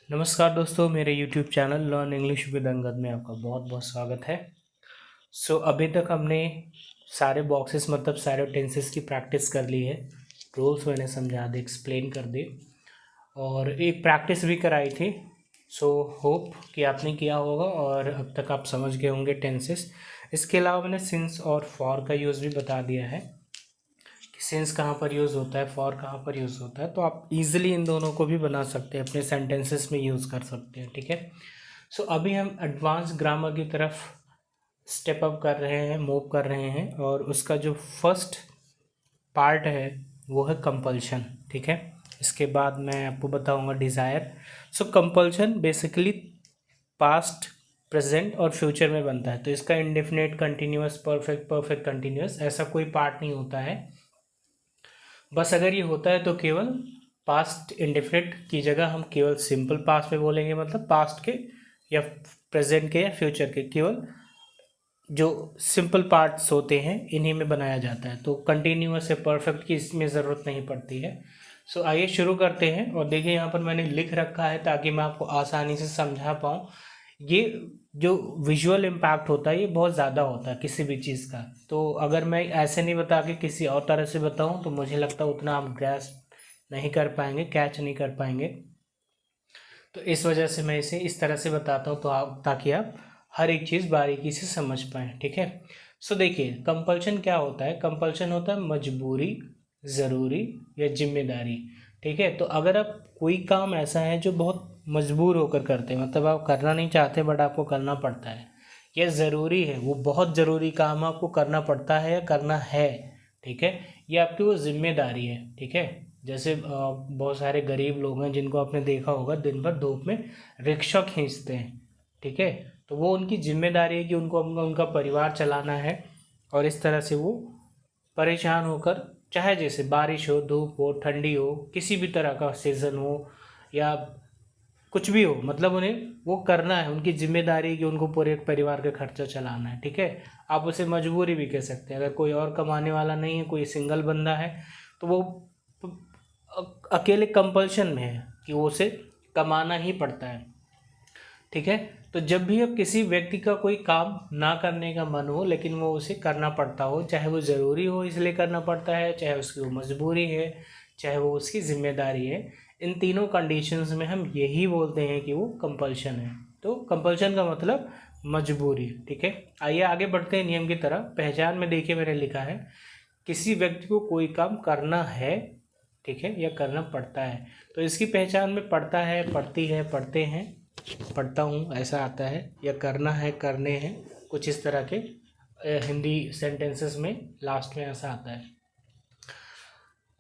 नमस्कार दोस्तों, मेरे YouTube channel learn English with Angad में आपका बहुत बहुत स्वागत है। अभी तक हमने सारे बॉक्सेस मतलब सारे टेंसेस की प्रैक्टिस कर ली है। रूल्स मैंने समझा दिए, एक्सप्लेन कर दिए और एक प्रैक्टिस भी कराई थी। होप कि आपने किया होगा और अब तक आप समझ गए होंगे टेंसेस। इसके अलावा मैंने सिंस और फॉर का यूज़ भी बता दिया है कि सिंस कहाँ पर यूज़ होता है, फॉर कहाँ पर यूज़ होता है। तो आप इजीली इन दोनों को भी बना सकते हैं, अपने सेंटेंसेस में यूज़ कर सकते हैं। ठीक है। अभी हम एडवांस ग्रामर की तरफ स्टेप अप कर रहे हैं, मूव कर रहे हैं और उसका जो फर्स्ट पार्ट है वो है कंपल्शन। ठीक है। इसके बाद मैं आपको बताऊंगा desire. Compulsion basically past, present और फ्यूचर में बनता है। तो इसका indefinite, continuous, perfect, perfect continuous ऐसा कोई पार्ट नहीं होता है। बस अगर ये होता है तो केवल पास्ट इंडेफिनिट की जगह हम केवल सिंपल पास्ट में बोलेंगे, मतलब पास्ट के या प्रेजेंट के या फ्यूचर के केवल जो सिंपल पार्ट्स होते हैं इन्हीं में बनाया जाता है। तो कंटिन्यूअस या परफेक्ट की इसमें ज़रूरत नहीं पड़ती है। आइए शुरू करते हैं। और देखिए यहाँ पर मैंने लिख रखा है ताकि मैं आपको आसानी से समझा पाऊँ। ये जो विजुअल इम्पैक्ट होता है ये बहुत ज़्यादा होता है किसी भी चीज़ का। तो अगर मैं ऐसे नहीं बता के किसी और तरह से बताऊँ तो मुझे लगता है उतना आप ग्रैस्प नहीं कर पाएंगे, कैच नहीं कर पाएंगे। तो इस वजह से मैं इसे इस तरह से बताता हूँ तो आप, ताकि आप हर एक चीज़ बारीकी से समझ पाएँ। ठीक है। देखिए कंपल्शन क्या होता है। कंपल्शन होता है मजबूरी, ज़रूरी या जिम्मेदारी। ठीक है। तो अगर आप कोई काम ऐसा है जो बहुत मजबूर होकर करते हैं, मतलब आप करना नहीं चाहते बट आपको करना पड़ता है, या ज़रूरी है, वो बहुत ज़रूरी काम आपको करना पड़ता है या करना है। ठीक है। ये आपकी वो जिम्मेदारी है। ठीक है। जैसे बहुत सारे गरीब लोग हैं जिनको आपने देखा होगा दिन भर धूप में रिक्शा खींचते हैं। ठीक है। तो वो उनकी जिम्मेदारी है कि उनको उनका परिवार चलाना है और इस तरह से वो परेशान होकर, चाहे जैसे बारिश हो, धूप हो, ठंडी हो, किसी भी तरह का सीज़न हो या कुछ भी हो, मतलब उन्हें वो करना है। उनकी जिम्मेदारी है कि उनको पूरे परिवार का खर्चा चलाना है। ठीक है। आप उसे मजबूरी भी कह सकते हैं। अगर कोई और कमाने वाला नहीं है, कोई सिंगल बंदा है, तो वो अकेले कंपल्शन में है कि वो उसे कमाना ही पड़ता है। ठीक है। तो जब भी अब किसी व्यक्ति का कोई काम ना करने का मन हो लेकिन वो उसे करना पड़ता हो, चाहे वो ज़रूरी हो इसलिए करना पड़ता है, चाहे उसकी वो मजबूरी है, चाहे वो उसकी जिम्मेदारी है, इन तीनों कंडीशंस में हम यही बोलते हैं कि वो कंपल्शन है। तो कंपल्शन का मतलब मजबूरी। ठीक है। आइए आगे बढ़ते हैं नियम की तरफ। पहचान में देखिए मैंने लिखा है किसी व्यक्ति को कोई काम करना है, ठीक है, या करना पड़ता है। तो इसकी पहचान में पड़ता है, पड़ती है, पढ़ते हैं, पढ़ता हूँ ऐसा आता है, या करना है, करने हैं, कुछ इस तरह के हिंदी सेंटेंसेस में लास्ट में ऐसा आता है।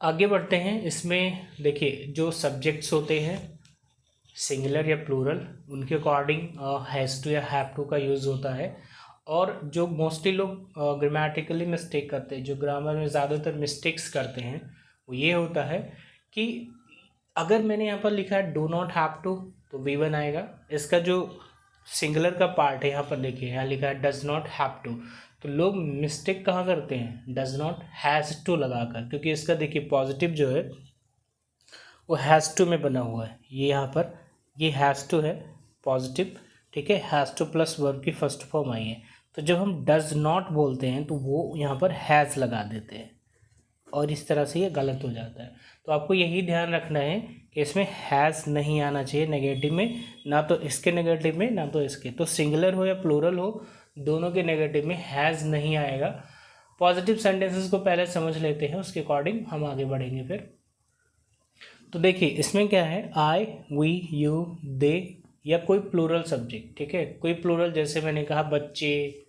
आगे बढ़ते हैं। इसमें देखिए जो सब्जेक्ट्स होते हैं सिंगुलर या प्लूरल, उनके अकॉर्डिंग हैज़ टू या हैव टू का यूज़ होता है। और जो मोस्टली लोग ग्रामेटिकली मिस्टेक करते हैं, जो ग्रामर में ज़्यादातर मिस्टेक्स करते हैं, वो ये होता है कि अगर मैंने यहाँ पर लिखा है डू नॉट हैव टू तो V1 आएगा। इसका जो सिंगुलर का पार्ट है यहाँ पर देखिए, यहाँ लिखा है डज नॉट हैव टू। तो लोग मिस्टेक कहाँ करते हैं, डज नॉट हैज़ टू लगाकर, क्योंकि इसका देखिए पॉजिटिव जो है वो हैज़ टू में बना हुआ है। ये यहाँ पर ये हैज़ टू है पॉजिटिव। ठीक है। हैज़ टू प्लस वर्ब की फर्स्ट फॉर्म आई है। तो जब हम डज नॉट बोलते हैं तो वो यहाँ पर हैज़ लगा देते हैं और इस तरह से ये गलत हो जाता है। तो आपको यही ध्यान रखना है कि इसमें हैज़ नहीं आना चाहिए नेगेटिव में, ना तो इसके नेगेटिव में ना तो इसके। तो सिंगुलर हो या प्लूरल हो, दोनों के नेगेटिव में हैज़ नहीं आएगा। पॉजिटिव सेंटेंसेस को पहले समझ लेते हैं, उसके अकॉर्डिंग हम आगे बढ़ेंगे फिर। तो देखिए इसमें क्या है, आई, वी, यू, दे या कोई प्लूरल सब्जेक्ट। ठीक है। कोई प्लूरल, जैसे मैंने कहा बच्चे,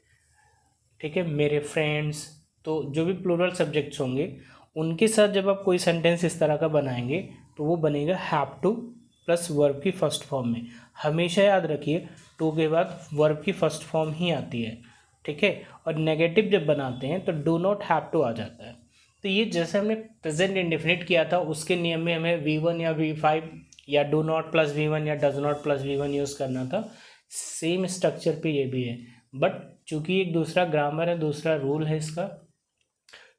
ठीक है, मेरे फ्रेंड्स। तो जो भी प्लूरल सब्जेक्ट्स होंगे उनके साथ जब आप कोई सेंटेंस इस तरह का बनाएंगे तो वो बनेगा हैव टू प्लस वर्ब की फर्स्ट फॉर्म में। हमेशा याद रखिए टू के बाद वर्ब की फर्स्ट फॉर्म ही आती है। ठीक है। और नेगेटिव जब बनाते हैं तो डू नॉट हैव टू आ जाता है। तो ये जैसे हमने प्रेजेंट इंडेफिनिट किया था उसके नियम में हमें V1 या V5 या डू नॉट प्लस V1 या does not plus V1 use करना था। सेम स्ट्रक्चर पे ये भी है, बट चूंकि एक दूसरा ग्रामर है, दूसरा रूल है इसका,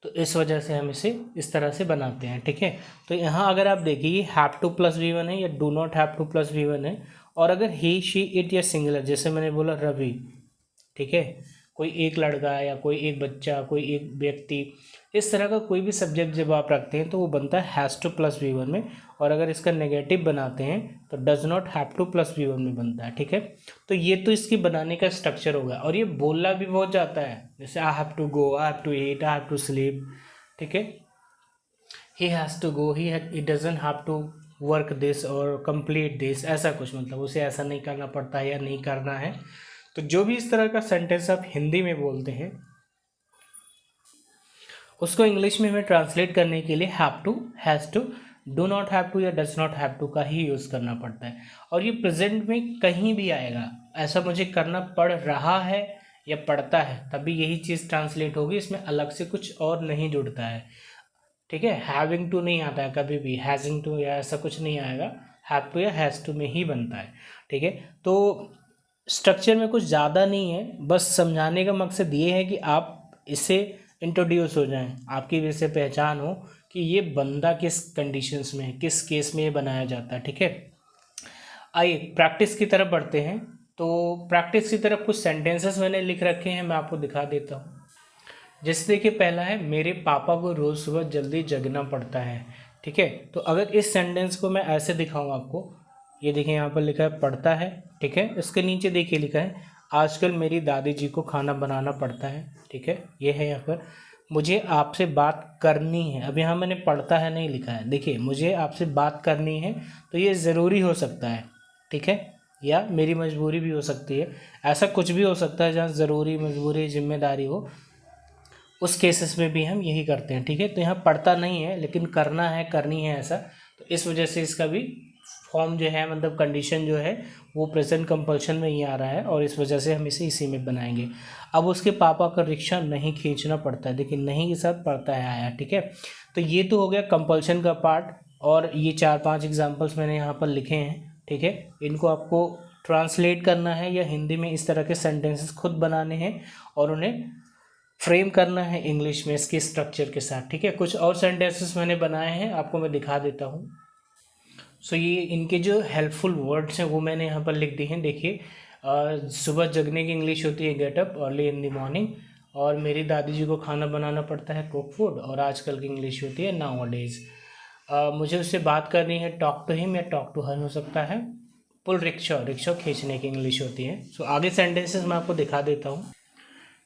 तो इस वजह से हम इसे इस तरह से बनाते हैं, ठीक है। तो यहाँ अगर आप देखिए ये हैव टू प्लस V1 है या do not have two plus V1 है, और अगर ही शी इट या सिंगुलर, जैसे मैंने बोला रवि, ठीक है, कोई एक लड़का या कोई एक बच्चा, कोई एक व्यक्ति, इस तरह का कोई भी सब्जेक्ट जब आप रखते हैं तो वो बनता है हैज़ टू प्लस V1 में, और अगर इसका नेगेटिव बनाते हैं तो does not have two plus V1 में बनता है, ठीक है। तो ये तो इसकी बनाने का स्ट्रक्चर होगा, और ये बोलना भी बहुत जाता है, जैसे I have to go, I have to eat, I have to sleep, ठीक है। He has to go, he doesn't have to work this और कंप्लीट दिस, ऐसा कुछ, मतलब उसे ऐसा नहीं करना पड़ता है या नहीं करना है। तो जो भी इस तरह का सेंटेंस आप हिंदी में बोलते हैं उसको इंग्लिश में हमें ट्रांसलेट करने के लिए have to, has to, do not have to या डज नॉट हैव टू का ही यूज़ करना पड़ता है। और ये प्रेजेंट में कहीं भी आएगा, ऐसा मुझे करना पड़ रहा है या पड़ता है, तभी यही चीज़ ट्रांसलेट होगी, इसमें अलग से कुछ और नहीं जुड़ता है, ठीक है। हैविंग टू नहीं आता है कभी भी, हैजिंग टू या ऐसा कुछ नहीं आएगा, हैव टू या हैज़ टू में ही बनता है, ठीक है। तो स्ट्रक्चर में कुछ ज़्यादा नहीं है, बस समझाने का मकसद ये है कि आप इससे इंट्रोड्यूस हो जाएं, आपकी वजह से पहचान हो कि ये बंदा किस कंडीशंस में है, किस केस में ये बनाया जाता है, ठीक है। आइए प्रैक्टिस की तरफ बढ़ते हैं। तो प्रैक्टिस की तरफ कुछ सेंटेंसेस मैंने लिख रखे हैं, मैं आपको दिखा देता हूँ। जैसे देखिए पहला है, मेरे पापा को रोज़ सुबह जल्दी जगना पड़ता है, ठीक है। तो अगर इस सेंटेंस को मैं ऐसे दिखाऊँ आपको, ये देखिए यहाँ पर लिखा है पढ़ता है, ठीक है। इसके नीचे देखिए लिखा है आजकल मेरी दादी जी को खाना बनाना पड़ता है, ठीक है। ये है यहाँ पर मुझे आपसे बात करनी है, अब यहाँ मैंने पढ़ता है नहीं लिखा है, देखिए मुझे आपसे बात करनी है, तो ये ज़रूरी हो सकता है, ठीक है, या मेरी मजबूरी भी हो सकती है, ऐसा कुछ भी हो सकता है जहाँ ज़रूरी, मजबूरी, जिम्मेदारी हो, उस केसेस में भी हम यही करते हैं, ठीक है। तो यहाँ पढ़ता नहीं है लेकिन करना है, करनी है, ऐसा, तो इस वजह से इसका भी फॉर्म जो है, मतलब कंडीशन जो है वो प्रेजेंट कंपल्शन में ही आ रहा है, और इस वजह से हम इसे इसी में बनाएंगे। अब उसके पापा का रिक्शा नहीं खींचना पड़ता है, देखिए नहीं के साथ पड़ता है आया, ठीक है। तो ये तो हो गया कंपल्शन का पार्ट, और ये 4-5 एग्जाम्पल्स मैंने यहाँ पर लिखे हैं, ठीक है। इनको आपको ट्रांसलेट करना है या हिंदी में इस तरह के सेंटेंसेस खुद बनाने हैं और उन्हें फ्रेम करना है इंग्लिश में इसके स्ट्रक्चर के साथ, ठीक है। कुछ और सेंटेंसेस मैंने बनाए हैं, आपको मैं दिखा देता हूँ। सो ये इनके जो हेल्पफुल वर्ड्स हैं वो मैंने यहाँ पर लिख दिए हैं, देखिए। सुबह जगने की इंग्लिश होती है get up early in the morning, और मेरी दादी जी को खाना बनाना पड़ता है कुक फूड, और आजकल की इंग्लिश होती है नाउ अ डेज। मुझे उससे बात करनी है टॉक टू हिम या टॉक टू हर हो सकता है। पुल रिक्शा, रिक्शा खींचने की इंग्लिश होती है। सो आगे सेंटेंसेस मैं आपको दिखा देता हूँ।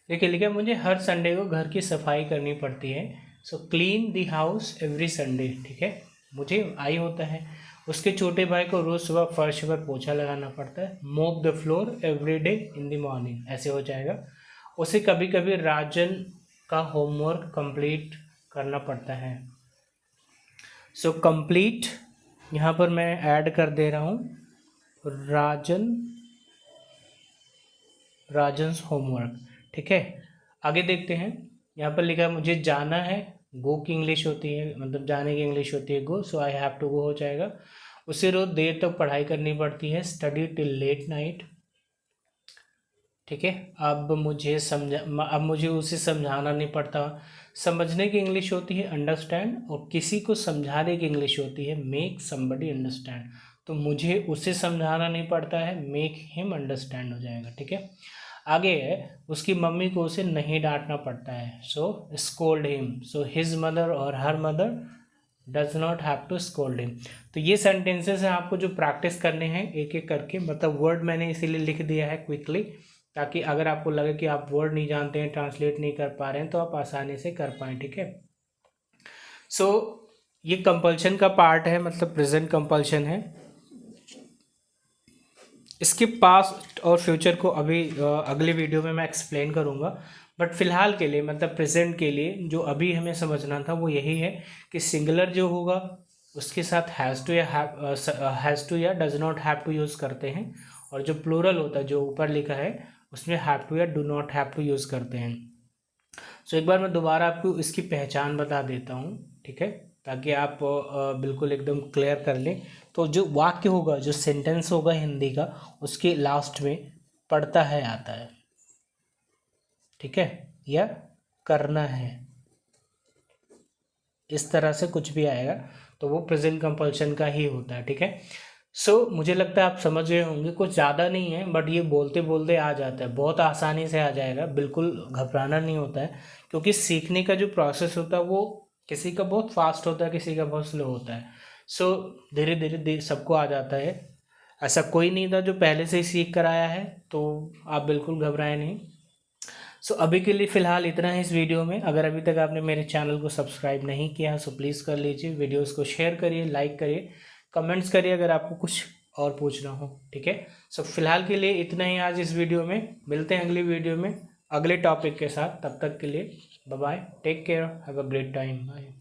देखिए लिखा है मुझे हर संडे को घर की सफाई करनी पड़ती है, so clean the house every Sunday, ठीक है। मुझे आई होता है, उसके छोटे भाई को रोज़ सुबह फर्श पर पोछा लगाना पड़ता है, मोप the floor every day in the morning, ऐसे हो जाएगा। उसे कभी कभी राजन का होमवर्क कंप्लीट करना पड़ता है, सो कंप्लीट यहाँ पर मैं ऐड कर दे रहा हूँ राजन्स होमवर्क, ठीक है। आगे देखते हैं, यहाँ पर लिखा है मुझे जाना है, गो की इंग्लिश होती है, मतलब जाने की इंग्लिश होती है गो, सो आई हैव टू गो हो जाएगा। उसे रोज देर तक पढ़ाई करनी पड़ती है, स्टडी टिल लेट नाइट, ठीक है। अब मुझे उसे समझाना नहीं पड़ता। समझने की इंग्लिश होती है अंडरस्टैंड, और किसी को समझाने की इंग्लिश होती है मेक समबडी अंडरस्टैंड, तो मुझे उसे समझाना नहीं पड़ता है, मेक हिम अंडरस्टैंड हो जाएगा, ठीक है। आगे है उसकी मम्मी को उसे नहीं डांटना पड़ता है, so scold him, so his mother और her mother does not have to scold him. तो ये सेंटेंसेस हैं, आपको जो प्रैक्टिस करने हैं एक एक करके, मतलब वर्ड मैंने इसीलिए लिख दिया है क्विकली, ताकि अगर आपको लगे कि आप वर्ड नहीं जानते हैं, ट्रांसलेट नहीं कर पा रहे हैं, तो आप आसानी से कर पाएँ, ठीक है। सो ये कंपल्शन का पार्ट है, मतलब प्रेजेंट कंपल्शन है। इसके पास्ट और फ्यूचर को अभी अगले वीडियो में मैं एक्सप्लेन करूँगा, बट फिलहाल के लिए, मतलब प्रेजेंट के लिए जो अभी हमें समझना था वो यही है कि सिंगुलर जो होगा उसके साथ हैज़ टू या does not have to use करते हैं, और जो प्लूरल होता है जो ऊपर लिखा है उसमें हैव टू या do not have to use करते हैं। सो एक बार मैं दोबारा आपको इसकी पहचान बता देता हूँ, ठीक है, ताकि आप बिल्कुल एकदम क्लियर कर लें। तो जो वाक्य होगा, जो सेंटेंस होगा हिंदी का, उसके लास्ट में पढ़ता है आता है, ठीक है, या करना है, इस तरह से कुछ भी आएगा तो वो प्रेजेंट कंपल्सन का ही होता है, ठीक है। सो मुझे लगता है आप समझ गए होंगे, कुछ ज़्यादा नहीं है, बट ये बोलते बोलते आ जाता है, बहुत आसानी से आ जाएगा, बिल्कुल घबराना नहीं होता है, क्योंकि सीखने का जो प्रोसेस होता है वो किसी का बहुत फास्ट होता है, किसी का बहुत स्लो होता है। सो धीरे धीरे सबको आ जाता है, ऐसा कोई नहीं था जो पहले से ही सीख कर आया है, तो आप बिल्कुल घबराएं नहीं। सो अभी के लिए फ़िलहाल इतना है इस वीडियो में। अगर अभी तक आपने मेरे चैनल को सब्सक्राइब नहीं किया सो प्लीज़ कर लीजिए, वीडियोस को शेयर करिए, लाइक करिए, कमेंट्स करिए अगर आपको कुछ और पूछना हो, ठीक है। सो फिलहाल के लिए इतना ही आज इस वीडियो में, मिलते हैं अगली वीडियो में अगले टॉपिक के साथ, तब तक के लिए bye bye, take care, have a great time, bye.